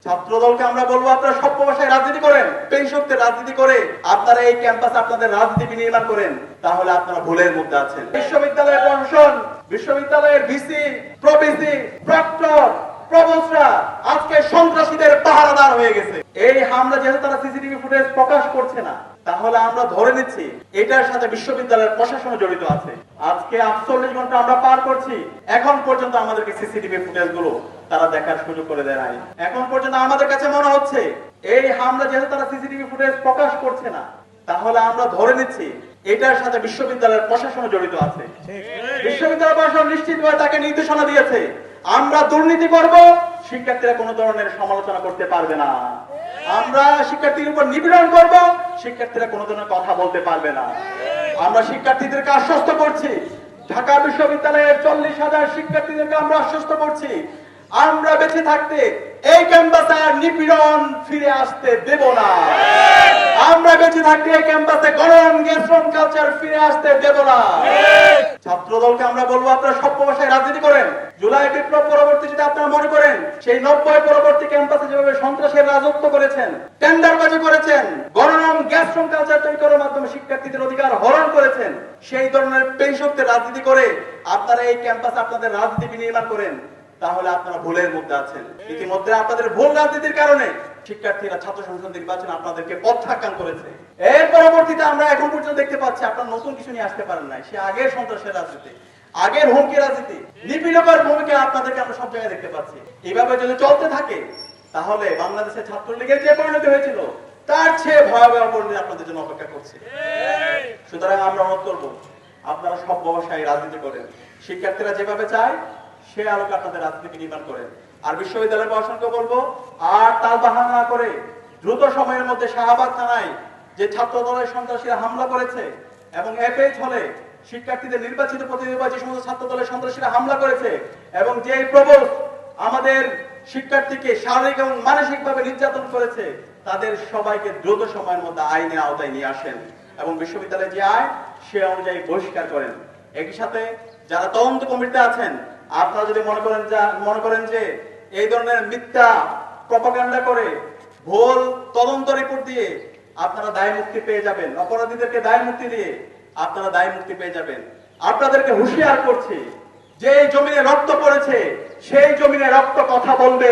ছাত্রদলকে আমরা বলবো, আপনারা সভ্য ভাষায় রাজনীতি করেন, পেশক্তের রাজনীতি করে আপনারা এই ক্যাম্পাসে আপনাদের রাজনীতি বিনির্মাণ করেন, তাহলে আপনারা ভুলের মধ্যে আছেন। বিশ্ববিদ্যালয়ের প্রশাসন, বিশ্ববিদ্যালয়ের ভিসি, প্রভিসি, প্রক্টর, প্রভোস্টরা আজকে সন্ত্রাসীদের পাহারাদার হয়ে গেছে। এই হামলা যেহেতু তারা সিসিটিভি ফুটেজ প্রকাশ করছে না, তাহলে আমরা ধরে নিচ্ছি এটার সাথে বিশ্ববিদ্যালয়ের প্রশাসন জড়িত আছে। আজকে 48 ঘন্টা আমরা পার করছি, এখন পর্যন্ত আমাদেরকে সিসিটিভি ফুটেজ গুলো তারা দেখার সুযোগ করে দেয় নাই। এখন পর্যন্ত আমাদের কাছে মনে হচ্ছে এই হামলা যেহেতু তারা সিসিটিভি ফুটেজ প্রকাশ করছে না, তাহলে আমরা ধরে নিচ্ছি এটার সাথে বিশ্ববিদ্যালয়ের প্রশাসন জড়িত আছে। বিশ্ববিদ্যালয় প্রশাসন নিশ্চিতভাবে তাকে নির্দেশনা দিয়েছে, আমরা দুর্নীতি করব, শিক্ষার্থীরা কোনো ধরনের সমালোচনা করতে পারবে না। আমরা শিক্ষার্থীদের উপর নিপীড়ন করব, শিক্ষার্থীরা কোনো ধরনের কথা বলতে পারবে না। আমরা শিক্ষার্থীদেরকে আশ্বস্ত করছি, ঢাকা বিশ্ববিদ্যালয়ের 40,000 শিক্ষার্থীদেরকে আমরা আশ্বস্ত করছি, আমরা বেঁচে থাকতে এই ক্যাম্পাসে আর নিপীড়ন ফিরে আসতে দেব না। আমরা বেঁচে থাকতে এই ক্যাম্পাসে গরম গ্যাসরম কালচার ফিরে আসতে দেব না। ছাত্রদলকে আমরা বলবো, আপনারা সভ্য ভাষায় রাজনীতি করেন। জুলাই বিপ্লব পরবর্তী যদি আপনারা মনে করেন সেই 90 পরবর্তী ক্যাম্পাসে যেভাবে সন্ত্রাসের রাজত্ব করেছেন, টেন্ডারবাজি করেছেন, গরম গ্যাসরম কালচার তৈরি করার মাধ্যমে শিক্ষার্থীদের অধিকার হরণ করেছেন, সেই ধরনের পেশক্তের রাজনীতি করে আপনারা এই ক্যাম্পাসে আপনাদের রাজনীতি বিনির্মাণ করেন, তাহলে আপনারা ভুলের মধ্যে আছেন। ইতিমধ্যে আপনাদের ভুল রাজনীতির কারণে শিক্ষার্থীরা ছাত্র সংসদ নির্বাচনে আপনাদেরকে প্রত্যাখ্যান করেছে। এর পরবর্তীতে আমরা এখন পর্যন্ত দেখতে পাচ্ছি আপনারা নতুন কিছু নিয়ে আসতে পারেন নাই। সে আগের সন্ত্রাসের রাজনীতি, আগের হুমকি রাজনীতি, নিপীড়কের ভূমিকা আপনাদেরকে আমরা সব জায়গায় দেখতে পাচ্ছি। এইভাবে যদি চলতে থাকে তাহলে বাংলাদেশের ছাত্রলীগের যে পরিণতি হয়েছিল তার চেয়ে ভয়াবহ পরিণতি আপনাদের জন্য অপেক্ষা করছে। সুতরাং আমরা অনুরোধ করব, আপনারা সভ্য ভাষায় রাজনীতি করেন, শিক্ষার্থীরা যেভাবে চায় সে আলোকে আপনাদের রাজনীতি নির্মাণ করেন। আর বিশ্ববিদ্যালয় প্রশাসনকে বলবো, আর তালবাহানা না করে দ্রুত সময়ের মধ্যে শাহবাগ থানায় যে ছাত্র দলের সন্ত্রাসীরা হামলা করেছে এবং এফএইচ হলে শিক্ষার্থীদের নির্বাচিত প্রতিনিধি যে সমস্ত ছাত্র দলের সন্ত্রাসীরা হামলা করেছে এবং যে প্রভোস্ট আমাদের শিক্ষার্থীকে শারীরিক এবং মানসিক ভাবে নির্যাতন করেছে, তাদের সবাইকে দ্রুত সময়ের মধ্যে আইনের আওতায় নিয়ে আসেন এবং বিশ্ববিদ্যালয়ে যে আইন সে অনুযায়ী বহিষ্কার করেন। একই সাথে যারা তদন্ত কমিটিতে আছেন, আপনারা যদি মনে করেন যে এই ধরনের মিথ্যা প্রপাগান্ডা করে ভুল তদন্ত রিপোর্ট দিয়ে আপনারা দায় মুক্তি পেয়ে যাবেন, অপরাধীদেরকে দায় মুক্তি দিয়ে আপনারা দায় মুক্তি পেয়ে যাবেন, আপনাদেরকে হুঁশিয়ার করছি, যে জমিনে রক্ত পড়েছে সেই জমিনে রক্ত কথা বলবে,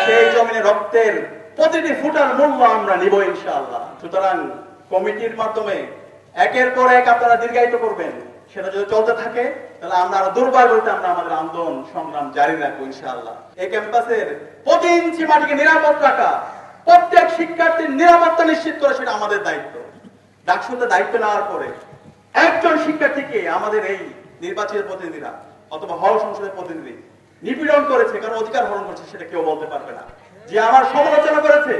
সেই জমিনে রক্তের প্রতিটি ফুটার মূল্য আমরা নিব ইনশাআল্লাহ। সুতরাং কমিটির মাধ্যমে একের পর এক আপনারা দীর্ঘায়িত করবেন, সেটা যদি চলতে থাকে তাহলে আমরা আরো দুর্বল বলতে আমরা আমাদের আন্দোলন সংগ্রাম জারি রাখবো ইনশাআল্লাহ। এই ক্যাম্পাসের প্রতি ইঞ্চি মাটিকে নিরাপদ রাখা, প্রত্যেক শিক্ষার্থীর নিরাপত্তা নিশ্চিত করা সেটা আমাদের দায়িত্ব। ডাকসুতে দায়িত্ব নেওয়ার পরে একজন শিক্ষার্থীকে আমাদের এই নির্বাচিত প্রতিনিধিরা অথবা হল সংসদের প্রতিনিধি নিপীড়ন করেছে, কারণ অধিকার হরণ করেছে, সেটা কেউ বলতে পারবে না। যে আমার সমালোচনা করেছে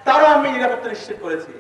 তারও আমি নিরাপত্তা নিশ্চিত করেছি।